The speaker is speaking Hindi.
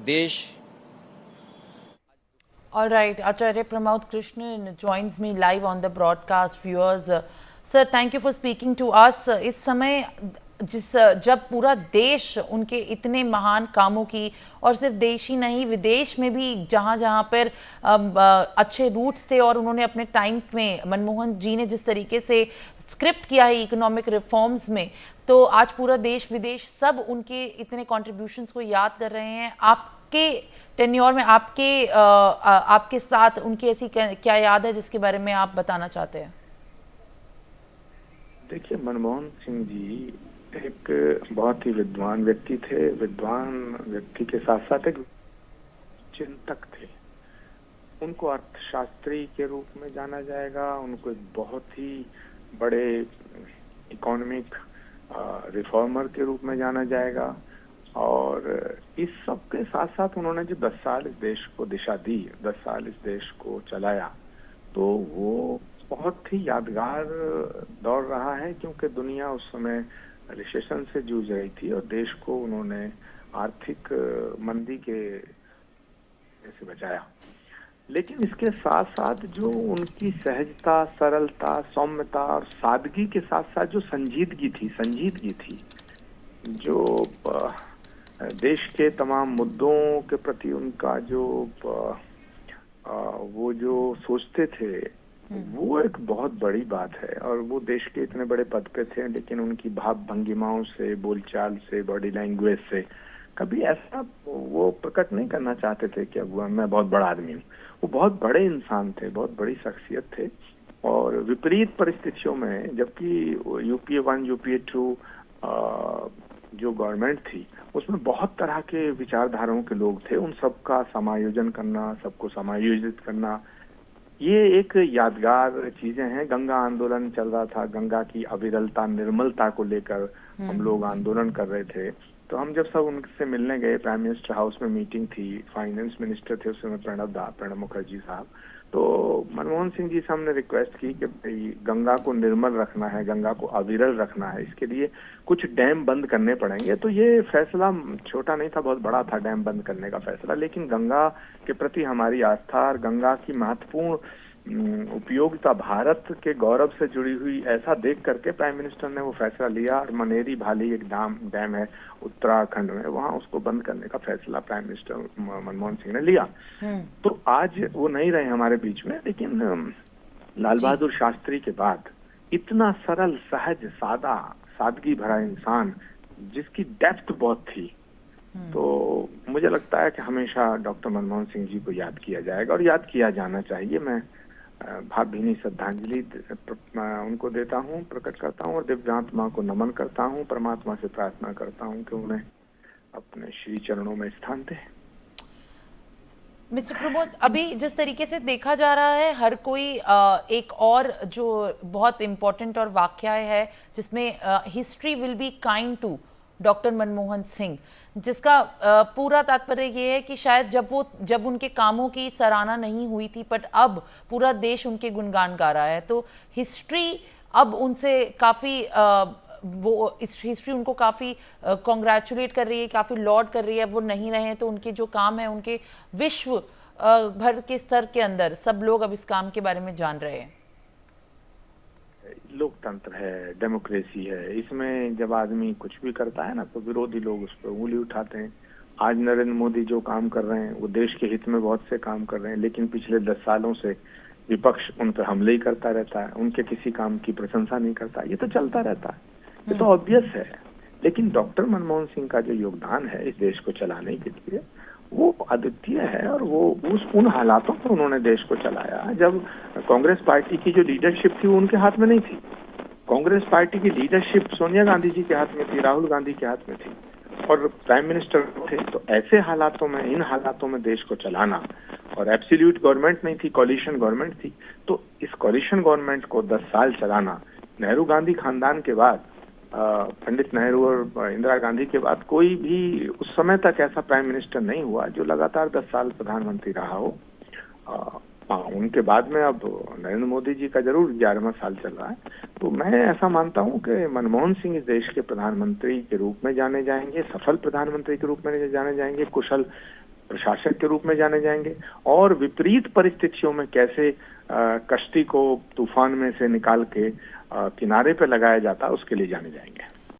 देश All right, Acharya Pramod Krishnan joins me live on the broadcast. Viewers, sir, thank you for speaking to us. इस समय जब पूरा देश उनके इतने महान कामों की, और सिर्फ देश ही नहीं विदेश में भी जहाँ जहाँ पर अच्छे रूट्स थे और उन्होंने अपने टाइम में मनमोहन जी ने जिस तरीके से स्क्रिप्ट किया है इकोनॉमिक रिफॉर्म्स में, तो आज पूरा देश विदेश सब उनके इतने कॉन्ट्रीब्यूशंस को याद कर रहे हैं। आपके टेन्योर में आपके साथ उनकी ऐसी क्या याद है जिसके बारे में आप बताना चाहते हैं? देखिए, मनमोहन सिंह जी एक बहुत ही विद्वान व्यक्ति थे। विद्वान व्यक्ति के साथ साथ एक चिंतक थे। उनको अर्थशास्त्री के रूप में जाना जाएगा। उनको एक बहुत ही बड़े इकोनॉमिक रिफॉर्मर के रूप में जाना जाएगा। और इस सब के साथ साथ उन्होंने जो 10 साल इस देश को दिशा दी, 10 साल इस देश को चलाया, तो वो बहुत ही यादगार दौर रहा है, क्योंकि दुनिया उस समय रिसेशन से जूझ रही थी और देश को उन्होंने आर्थिक मंदी के से बचाया। लेकिन इसके साथ साथ जो उनकी सहजता, सरलता, सौम्यता और सादगी के साथ साथ जो संजीदगी थी, जो देश के तमाम मुद्दों के प्रति उनका जो वो जो सोचते थे, वो एक बहुत बड़ी बात है। और वो देश के इतने बड़े पद पे थे, लेकिन उनकी भाव भंगिमाओं से, बोलचाल से, बॉडी लैंग्वेज से कभी ऐसा वो प्रकट नहीं करना चाहते थे कि अब मैं बहुत बड़ा आदमी हूँ। वो बहुत बड़े इंसान थे, बहुत बड़ी शख्सियत थे। और विपरीत परिस्थितियों में, जबकि यूपीए 1, यूपीए 2 जो गवर्नमेंट थी, उसमें बहुत तरह के विचारधाराओं के लोग थे। उन सबका समायोजन करना, सबको समायोजित करना, ये एक यादगार चीजें हैं। गंगा आंदोलन चल रहा था, गंगा की अविरलता, निर्मलता को लेकर हम लोग आंदोलन कर रहे थे। तो हम जब सब उनसे मिलने गए, प्राइम मिनिस्टर हाउस में मीटिंग थी, फाइनेंस मिनिस्टर थे उस समय प्रणब मुखर्जी साहब, तो मनमोहन सिंह जी से हमने रिक्वेस्ट की कि भाई गंगा को निर्मल रखना है, गंगा को अविरल रखना है, इसके लिए कुछ डैम बंद करने पड़ेंगे। तो ये फैसला छोटा नहीं था, बहुत बड़ा था डैम बंद करने का फैसला। लेकिन गंगा के प्रति हमारी आस्था और गंगा की महत्वपूर्ण उपयोगिता, भारत के गौरव से जुड़ी हुई, ऐसा देख करके प्राइम मिनिस्टर ने वो फैसला लिया। और मनेरी भाली एक डैम है उत्तराखंड में, वहां उसको बंद करने का फैसला प्राइम मिनिस्टर मनमोहन सिंह ने लिया। तो आज वो नहीं रहे हमारे बीच में, लेकिन लाल बहादुर शास्त्री के बाद इतना सरल, सहज, सादगी भरा इंसान जिसकी डेप्थ बहुत थी, तो मुझे लगता है कि हमेशा डॉक्टर मनमोहन सिंह जी को याद किया जाएगा और याद किया जाना चाहिए। मैं भावभीनी श्रद्धांजलि उनको देता हूँ, प्रकट करता हूँ और दिव्यांत्मा को नमन करता हूँ। परमात्मा से प्रार्थना करता हूँ कि उन्हें अपने श्री चरणों में स्थान दे। मिस्टर प्रमोद, अभी जिस तरीके से देखा जा रहा है, हर कोई एक और जो बहुत इम्पोर्टेंट और वाकया है जिसमें history will be kind to doctor Manmohan Singh, जिसका पूरा तात्पर्य ये है कि शायद जब उनके कामों की सराहना नहीं हुई थी, बट अब पूरा देश उनके गुणगान गा रहा है। तो हिस्ट्री अब उनसे काफ़ी वो इस हिस्ट्री उनको काफ़ी कॉन्ग्रेचुलेट कर रही है, काफ़ी लॉर्ड कर रही है। वो नहीं रहे हैं तो उनके जो काम है, उनके विश्व भर के स्तर के अंदर सब लोग अब इस काम के बारे में जान रहे हैं। लोकतंत्र है, डेमोक्रेसी है, इसमें जब आदमी कुछ भी करता है ना, तो विरोधी लोग उस पर उंगली उठाते हैं। आज नरेंद्र मोदी जो काम कर रहे हैं, वो देश के हित में बहुत से काम कर रहे हैं, लेकिन पिछले 10 सालों से विपक्ष उन पर हमले ही करता रहता है, उनके किसी काम की प्रशंसा नहीं करता। ये तो चलता रहता है, ये तो ऑब्वियस है। लेकिन डॉक्टर मनमोहन सिंह का जो योगदान है इस देश को चलाने के लिए, वो अद्वितीय है। और वो उन हालातों में उन्होंने देश को चलाया जब कांग्रेस पार्टी की जो लीडरशिप थी वो उनके हाथ में नहीं थी। कांग्रेस पार्टी की लीडरशिप सोनिया गांधी जी के हाथ में थी, राहुल गांधी के हाथ में थी, और प्राइम मिनिस्टर थे। तो ऐसे हालातों में, इन हालातों में देश को चलाना, और एब्सोल्यूट गवर्नमेंट नहीं थी, कॉलिशन गवर्नमेंट थी, तो इस कॉलिशन गवर्नमेंट को 10 साल चलाना, नेहरू गांधी खानदान के बाद, पंडित नेहरू और इंदिरा गांधी के बाद कोई भी उस समय तक ऐसा प्राइम मिनिस्टर नहीं हुआ जो लगातार 10 साल प्रधानमंत्री रहा हो। उनके बाद में अब नरेंद्र मोदी जी का जरूर 11वां साल चल रहा है। तो मैं ऐसा मानता हूं कि मनमोहन सिंह इस देश के प्रधानमंत्री के रूप में जाने जाएंगे, सफल प्रधानमंत्री के रूप में जाने जाएंगे, कुशल प्रशासक के रूप में जाने जाएंगे, और विपरीत परिस्थितियों में कैसे कश्ती को तूफान में से निकाल के किनारे पे लगाया जाता उसके लिए जाने जाएंगे।